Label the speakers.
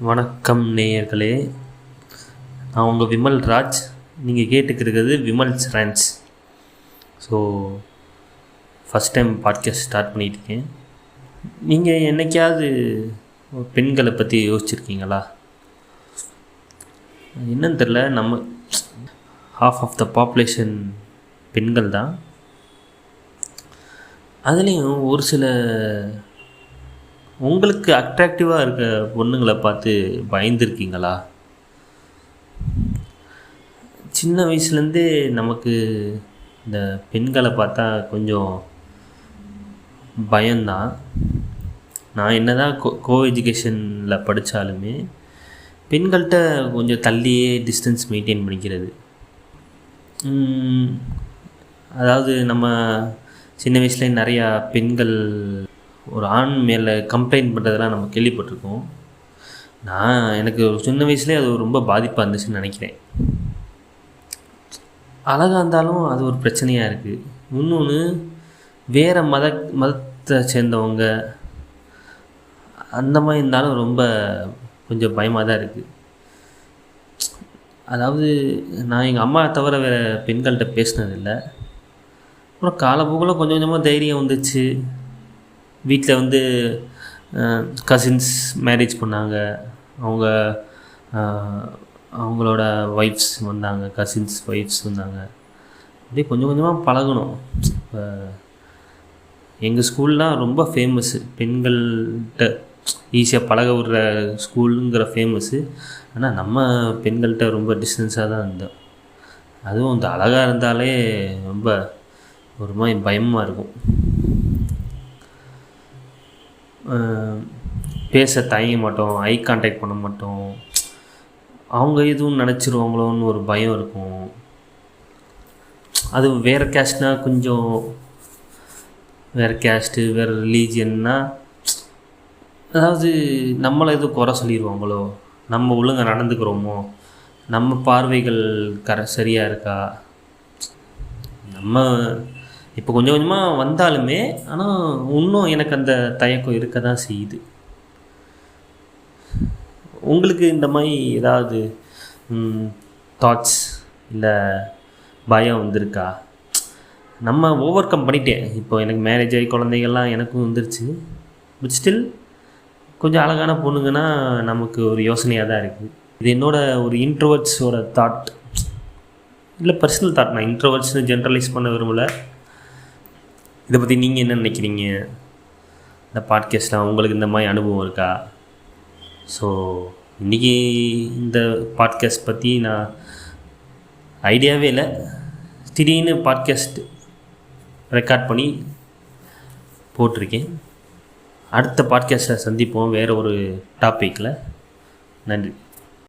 Speaker 1: வணக்கம் நேயர்களே, நான் உங்கள் விமல் ராஜ். நீங்கள் கேட்டுக்கிறது Vimal's rants. So first time podcast start பண்ணியிருக்கேன். நீங்கள் என்றைக்காவது பெண்களை பற்றி யோசிச்சுருக்கீங்களா? என்னன்னு தெரில, நம்ம ஹாஃப் ஆஃப் த பாப்புலேஷன் பெண்கள் தான். அதுலேயும் ஒரு சில உங்களுக்கு அட்ராக்டிவாக இருக்க பொண்ணுங்களை பார்த்து பயந்துருக்கீங்களா? சின்ன வயசுலேருந்தே நமக்கு இந்த பெண்களை பார்த்தா கொஞ்சம் பயம்தான். நான் என்ன தான் கோ எஜுகேஷனில் படித்தாலுமே பெண்கள்கிட்ட கொஞ்சம் தள்ளியே டிஸ்டன்ஸ் மெயின்டைன் பண்ணிக்கிறது. அதாவது நம்ம சின்ன வயசுலேயே நிறையா பெண்கள் ஒரு ஆண் மேலே கம்ப்ளைண்ட் பண்ணுறதெல்லாம் நம்ம கேள்விப்பட்டிருக்கோம். எனக்கு ஒரு சின்ன வயசுலேயே அது ரொம்ப பாதிப்பாக இருந்துச்சுன்னு நினைக்கிறேன். அழகாக இருந்தாலும் அது ஒரு பிரச்சனையாக இருக்குது. இன்னொன்று, வேறு மதத்தை சேர்ந்தவங்க அந்த மாதிரி இருந்தாலும் ரொம்ப கொஞ்சம் பயமாக தான் இருக்குது. அதாவது நான் எங்கள் அம்மா தவிர வேறு பெண்கள்கிட்ட பேசினதில்லை. அப்புறம் காலப்போக்கில் கொஞ்சம் கொஞ்சமாக தைரியம் வந்துச்சு. வீட்டில் கசின்ஸ் மேரேஜ் பண்ணாங்க. அவங்களோட ஒய்ஃப்ஸ் வந்தாங்க, கசின்ஸ் ஒய்ஃப்ஸ் வந்தாங்க. அப்படியே கொஞ்சம் கொஞ்சமாக பழகணும். இப்போ எங்கள் ஸ்கூல்லாம் ரொம்ப ஃபேமஸ்ஸு, பெண்கள்கிட்ட ஈஸியாக பழக விடுற ஸ்கூலுங்கிற ஃபேமஸ்ஸு. ஆனால் நம்ம பெண்கள்கிட்ட ரொம்ப டிஸ்டன்ஸாக தான் இருந்தோம். அதுவும் அந்த அழகாக இருந்தாலே ரொம்ப ஒரு மாதிரி பயமாக இருக்கும். பேச தயங்க மாட்டோம், ஐ கான்டாக்ட் பண்ண மாட்டோம். அவங்க எதுவும் நினச்சிருவாங்களோன்னு ஒரு பயம் இருக்கும். அது வேறு கேஸ்ட்னால் கொஞ்சம் வேறு கேஸ்ட்டு, வேறு ரிலீஜியன்னா, அதாவது நம்மளை எதுவும் குறை சொல்லிடுவாங்களோ, நம்ம ஒழுங்காக நடந்துக்கிறோமோ, நம்ம பார்வைகள் சரியாக இருக்கா, நம்ம இப்போ கொஞ்சம் கொஞ்சமாக வந்தாலுமே, ஆனால் இன்னும் எனக்கு அந்த தயக்கம் இருக்க தான் செய்யுது. உங்களுக்கு இந்த மாதிரி ஏதாவது தாட்ஸ் இல்லை பயம் வந்திருக்கா? நம்ம ஓவர் கம் பண்ணிட்டேன். இப்போ எனக்கு மேரேஜ் ஆகி குழந்தைகள்லாம் எனக்கும் வந்துருச்சு. பட் ஸ்டில் கொஞ்சம் அழகான பொண்ணுங்கன்னா நமக்கு ஒரு யோசனையாக தான் இருக்குது. இது என்னோடய ஒரு இன்ட்ரோவர்ட்ஸோட தாட், இல்லை பர்சனல் தாட். நான் இன்ட்ரோவர்ட்ஸ்னு ஜென்ரலைஸ் பண்ண விரும்பலை. இதை பற்றி நீங்கள் என்ன நினைக்கிறீங்க? இந்த பாட்காஸ்ட்லாம் உங்களுக்கு இந்த மாதிரி அனுபவம் இருக்கா? ஸோ இன்றைக்கி இந்த பாட்காஸ்ட் பற்றி நான் ஐடியாவே இல்லை, திடீர்னு பாட்காஸ்ட் ரெக்கார்ட் பண்ணி போட்டிருக்கேன். அடுத்த பாட்காஸ்ட்டில் சந்திப்போம் வேறு ஒரு டாப்பிக்கில். நன்றி.